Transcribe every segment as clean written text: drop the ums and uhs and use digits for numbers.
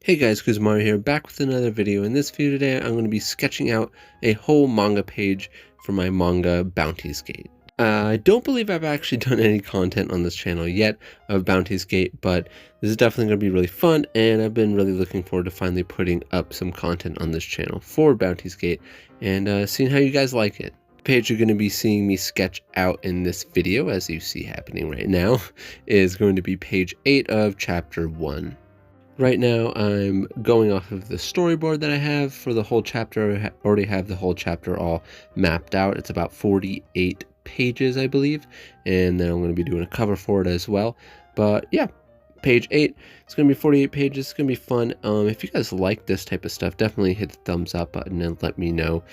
Hey guys, KUZO here, back with another video. In this video today, I'm going to be sketching out a whole manga page for my manga Bounty's Gate. I don't believe I've actually done any content on this channel yet of Bounty's Gate, but this is definitely going to be really fun, and I've been really looking forward to finally putting up some content on this channel for Bounty's Gate, and seeing how you guys like it. The page you're going to be seeing me sketch out in this video, as you see happening right now, is going to be page 8 of chapter 1. Right now, I'm going off of the storyboard that I have for the whole chapter. I already have the whole chapter all mapped out. It's about 48 pages, I believe, and then I'm going to be doing a cover for it as well. But yeah, page 8, it's going to be 48 pages. It's going to be fun. If you guys like this type of stuff, definitely hit the thumbs up button and let me know,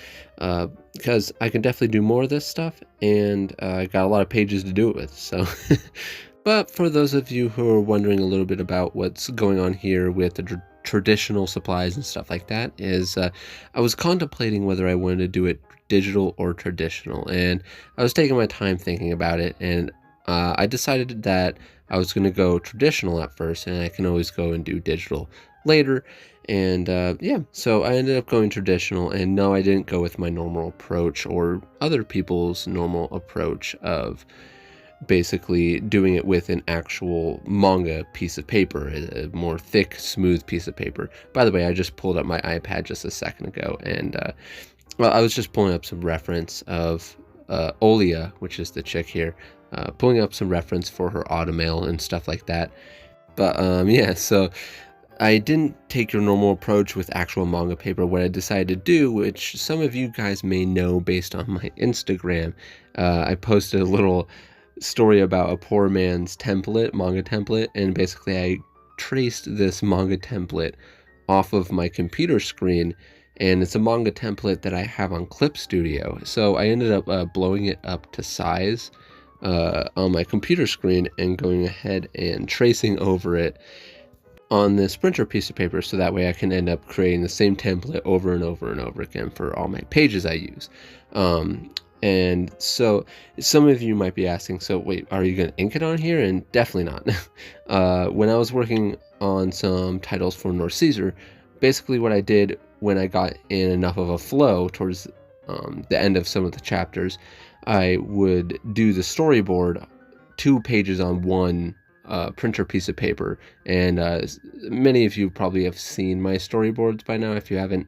because I can definitely do more of this stuff, and I got a lot of pages to do it with, so... But for those of you who are wondering a little bit about what's going on here with the traditional supplies and stuff like that, is I was contemplating whether I wanted to do it digital or traditional, and I was taking my time thinking about it, and I decided that I was going to go traditional at first, and I can always go and do digital later. And yeah, so I ended up going traditional, and no, I didn't go with my normal approach or other people's normal approach of basically doing it with an actual manga piece of paper, a more thick, smooth piece of paper. By the way, I just pulled up my iPad just a second ago, and well, I was just pulling up some reference of Olia, which is the chick here, pulling up some reference for her automail and stuff like that. But yeah, so I didn't take your normal approach with actual manga paper. What I decided to do, which some of you guys may know based on my Instagram, I posted a little story about a poor man's template, manga template, and basically I traced this manga template off of my computer screen, and it's a manga template that I have on Clip Studio. So I ended up blowing it up to size on my computer screen and going ahead and tracing over it on this printer piece of paper, so that way I can end up creating the same template over and over and over again for all my pages I use. And so some of you might be asking, so wait, are you going to ink it on here? And definitely not. When I was working on some titles for North Caesar, basically what I did when I got in enough of a flow towards the end of some of the chapters, I would do the storyboard 2 pages on one printer piece of paper. And many of you probably have seen my storyboards by now. If you haven't,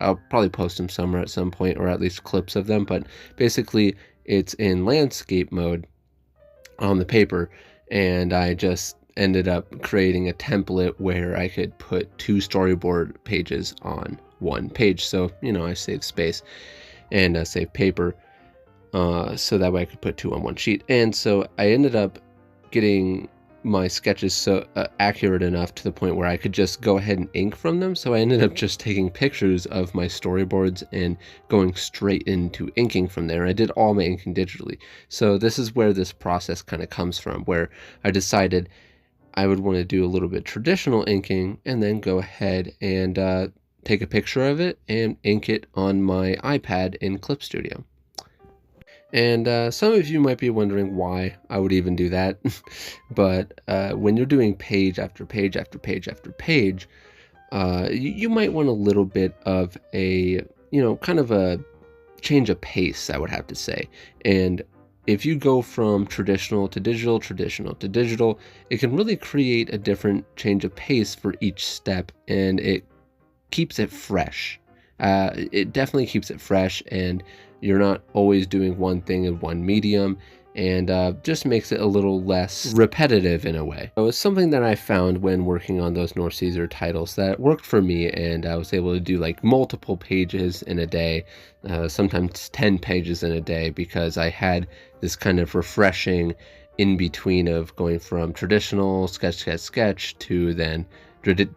I'll probably post them somewhere at some point, or at least clips of them, but basically it's in landscape mode on the paper, and I just ended up creating a template where I could put 2 storyboard pages on one page. So, you know, I save space and save paper, so that way I could put 2 on one sheet. And so I ended up getting my sketches so accurate enough to the point where I could just go ahead and ink from them. So I ended up just taking pictures of my storyboards and going straight into inking from there. I did all my inking digitally. So this is where this process kind of comes from, where I decided I would want to do a little bit traditional inking and then go ahead and take a picture of it and ink it on my iPad in Clip Studio. And some of you might be wondering why I would even do that, but when you're doing page after page after page after page, you might want a little bit of a, you know, kind of a change of pace, I would have to say. And if you go from traditional to digital, traditional to digital, it can really create a different change of pace for each step, and it keeps it fresh. It definitely keeps it fresh, and you're not always doing one thing in one medium, and just makes it a little less repetitive in a way. So it's something that I found when working on those North Caesar titles that worked for me, and I was able to do like multiple pages in a day, sometimes 10 pages in a day, because I had this kind of refreshing in between of going from traditional sketch to then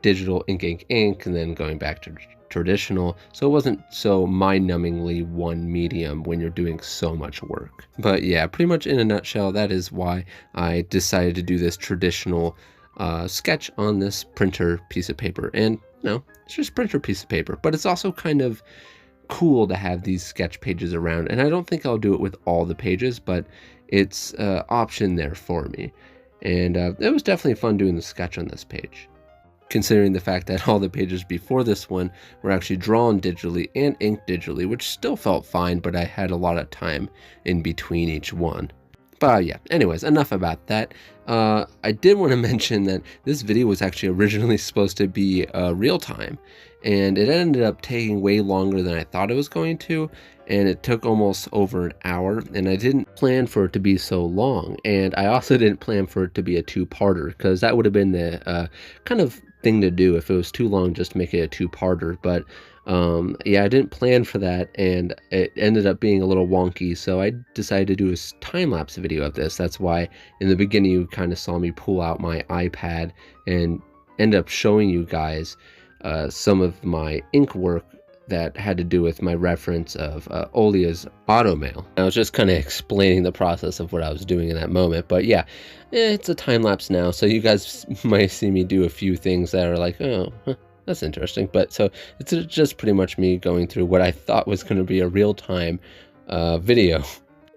digital ink, and then going back to traditional, so it wasn't so mind-numbingly one medium when you're doing so much work. But yeah, pretty much in a nutshell, that is why I decided to do this traditional sketch on this printer piece of paper. And no, it's just printer piece of paper, but it's also kind of cool to have these sketch pages around, and I don't think I'll do it with all the pages, but it's an option there for me. And it was definitely fun doing the sketch on this page. considering the fact that all the pages before this one were actually drawn digitally and inked digitally, which still felt fine, but I had a lot of time in between each one. But yeah, anyways, enough about that. I did want to mention that this video was actually originally supposed to be real time, and it ended up taking way longer than I thought it was going to, and it took almost over an hour, and I didn't plan for it to be so long, and I also didn't plan for it to be a two-parter, because that would have been the kind of thing to do if it was too long, just make it a two-parter. But yeah, I didn't plan for that, and it ended up being a little wonky, so I decided to do a time-lapse video of this. That's why in the beginning you kind of saw me pull out my iPad and end up showing you guys some of my ink work that had to do with my reference of Olia's automail. I was just kind of explaining the process of what I was doing in that moment, but yeah, it's a time-lapse now, so you guys might see me do a few things that are like, oh, huh, that's interesting. But so it's just pretty much me going through what I thought was going to be a real-time video.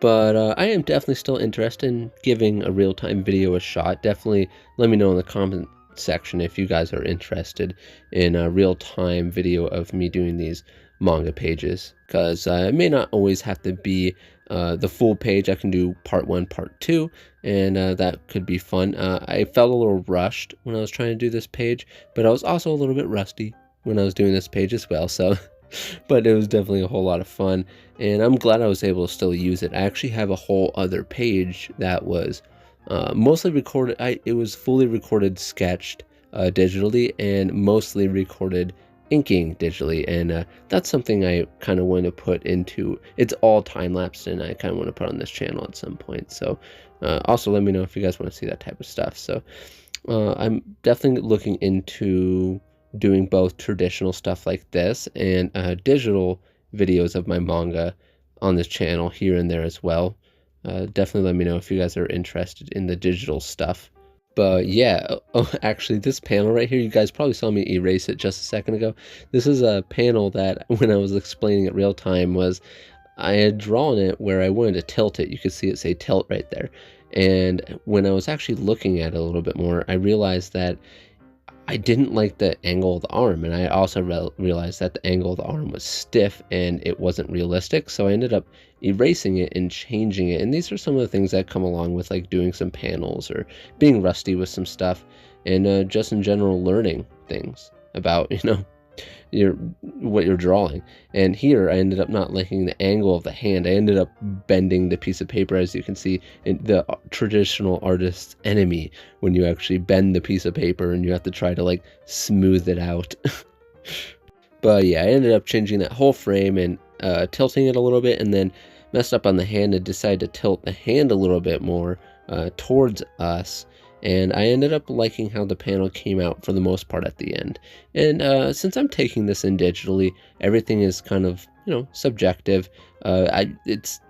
But I am definitely still interested in giving a real-time video a shot. Definitely let me know in the comment section if you guys are interested in a real-time video of me doing these manga pages, because it may not always have to be the full page. I can do part 1, part 2, and that could be fun. I felt a little rushed when I was trying to do this page, but I was also a little bit rusty when I was doing this page as well, so but it was definitely a whole lot of fun, and I'm glad I was able to still use it. I actually have a whole other page that was mostly recorded. It was fully recorded, sketched digitally, and mostly recorded inking digitally, and that's something I kind of want to put into. It's all time-lapsed, and I kind of want to put on this channel at some point. So also let me know if you guys want to see that type of stuff. So I'm definitely looking into doing both traditional stuff like this and digital videos of my manga on this channel here and there as well. Definitely let me know if you guys are interested in the digital stuff. But yeah, oh, actually this panel right here, you guys probably saw me erase it just a second ago. This is a panel that when I was explaining it real time was, I had drawn it where I wanted to tilt it. You could see it say tilt right there. And when I was actually looking at it a little bit more, I realized that I didn't like the angle of the arm, and I also realized that the angle of the arm was stiff and it wasn't realistic, so I ended up erasing it and changing it. And these are some of the things that come along with like doing some panels or being rusty with some stuff, and just in general learning things about, you know, what you're drawing. And here I ended up not liking the angle of the hand. I ended up bending the piece of paper, as you can see, in the traditional artist's enemy, when you actually bend the piece of paper and you have to try to like smooth it out. But yeah, I ended up changing that whole frame and tilting it a little bit, and then messed up on the hand and decided to tilt the hand a little bit more towards us. And I ended up liking how the panel came out for the most part at the end. And since I'm taking this in digitally, everything is kind of, you know, subjective. It's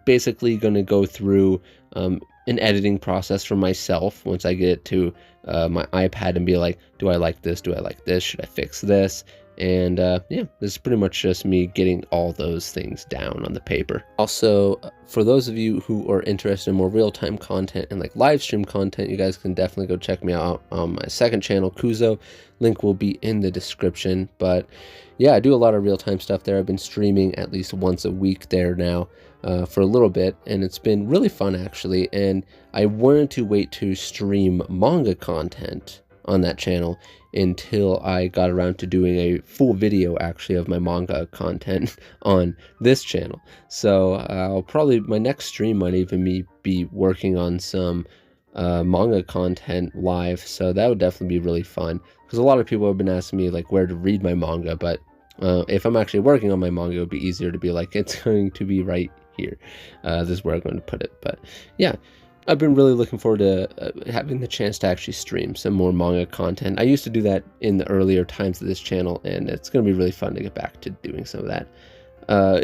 basically going to go through an editing process for myself once I get it to my iPad and be like, do I like this? Do I like this? Should I fix this? And yeah, this is pretty much just me getting all those things down on the paper. Also, for those of you who are interested in more real-time content and like live stream content, you guys can definitely go check me out on my second channel, KUZO. Link will be in the description. But yeah, I do a lot of real-time stuff there. I've been streaming at least once a week there now for a little bit, and it's been really fun actually. And I wanted to wait to stream manga content on that channel until I got around to doing a full video actually of my manga content on this channel. So I'll probably, my next stream might even be working on some manga content live, so that would definitely be really fun, because a lot of people have been asking me like where to read my manga, but if I'm actually working on my manga, it would be easier to be like, it's going to be right here. This is where I'm going to put it. But yeah, I've been really looking forward to having the chance to actually stream some more manga content. I used to do that in the earlier times of this channel, and it's going to be really fun to get back to doing some of that.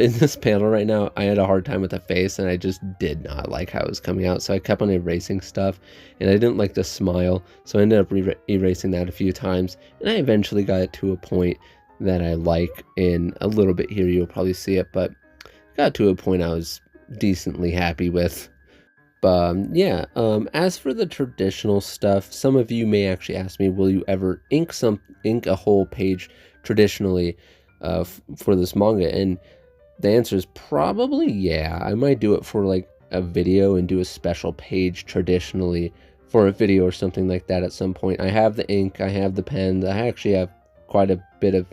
In this panel right now, I had a hard time with the face, and I just did not like how it was coming out, so I kept on erasing stuff, and I didn't like the smile, so I ended up erasing that a few times, and I eventually got it to a point that I like. In a little bit here, you'll probably see it, but got to a point I was decently happy with. Yeah, as for the traditional stuff, some of you may actually ask me, will you ever ink a whole page traditionally for this manga? And the answer is probably yeah. I might do it for like a video and do a special page traditionally for a video or something like that at some point. I have the ink, I have the pens, I actually have quite a bit of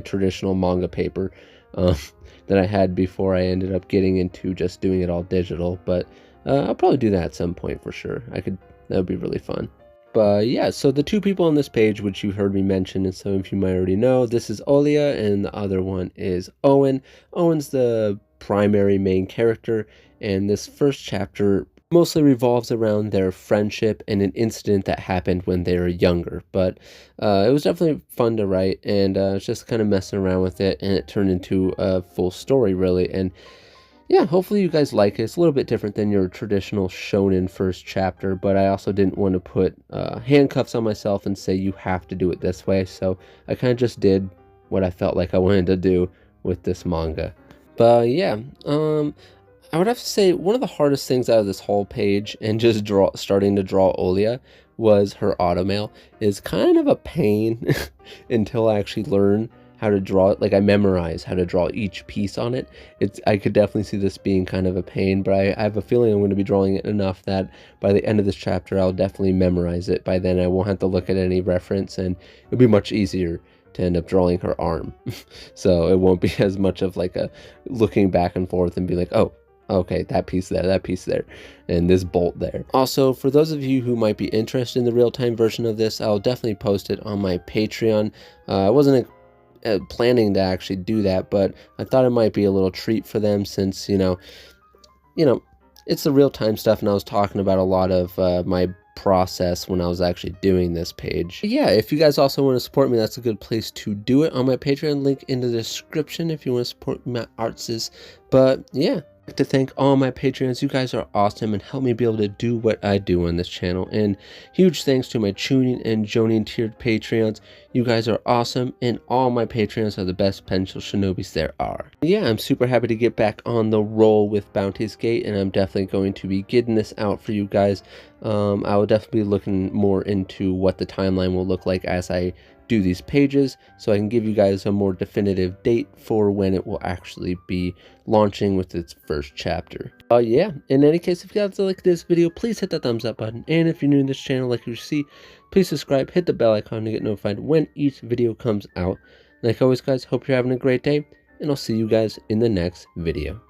traditional manga paper that I had before I ended up getting into just doing it all digital, but I'll probably do that at some point for sure. That would be really fun. But yeah, so the two people on this page, which you heard me mention, and some of you might already know, this is Olia, and the other one is Owen. Owen's the primary main character, and this first chapter mostly revolves around their friendship and an incident that happened when they were younger. But it was definitely fun to write, and I was just kind of messing around with it, and it turned into a full story, really. And yeah, hopefully you guys like it. It's a little bit different than your traditional shonen first chapter, but I also didn't want to put handcuffs on myself and say you have to do it this way, so I kind of just did what I felt like I wanted to do with this manga. But yeah, I would have to say one of the hardest things out of this whole page and just starting to draw Olia was her automail. Is kind of a pain until I actually learn how to draw it. Like, I memorize how to draw each piece on it. I could definitely see this being kind of a pain, but I have a feeling I'm going to be drawing it enough that by the end of this chapter I'll definitely memorize it. By then I won't have to look at any reference, and it'll be much easier to end up drawing her arm. So it won't be as much of like a looking back and forth and be like, oh, okay, that piece there, and this bolt there. Also, for those of you who might be interested in the real-time version of this, I'll definitely post it on my Patreon. I wasn't planning to actually do that, but I thought it might be a little treat for them, since you know it's the real-time stuff, and I was talking about a lot of my process when I was actually doing this page. Yeah, if you guys also want to support me, that's a good place to do it on my Patreon, link in the description if you want to support my artses. But yeah, I'd like to thank all my Patreons. You guys are awesome and help me be able to do what I do on this channel. And huge thanks to my Chunin and Jonin tiered Patreons. You guys are awesome, and all my Patreons are the best pencil shinobis there are. Yeah, I'm super happy to get back on the roll with Bounty's Gate, and I'm definitely going to be getting this out for you guys. I will definitely be looking more into what the timeline will look like as I do these pages, so I can give you guys a more definitive date for when it will actually be launching with its first chapter. Yeah, in any case, if you guys like this video, please hit that thumbs up button, and if you're new to this channel like you see, please subscribe, hit the bell icon to get notified when each video comes out. Like always guys, hope you're having a great day, and I'll see you guys in the next video.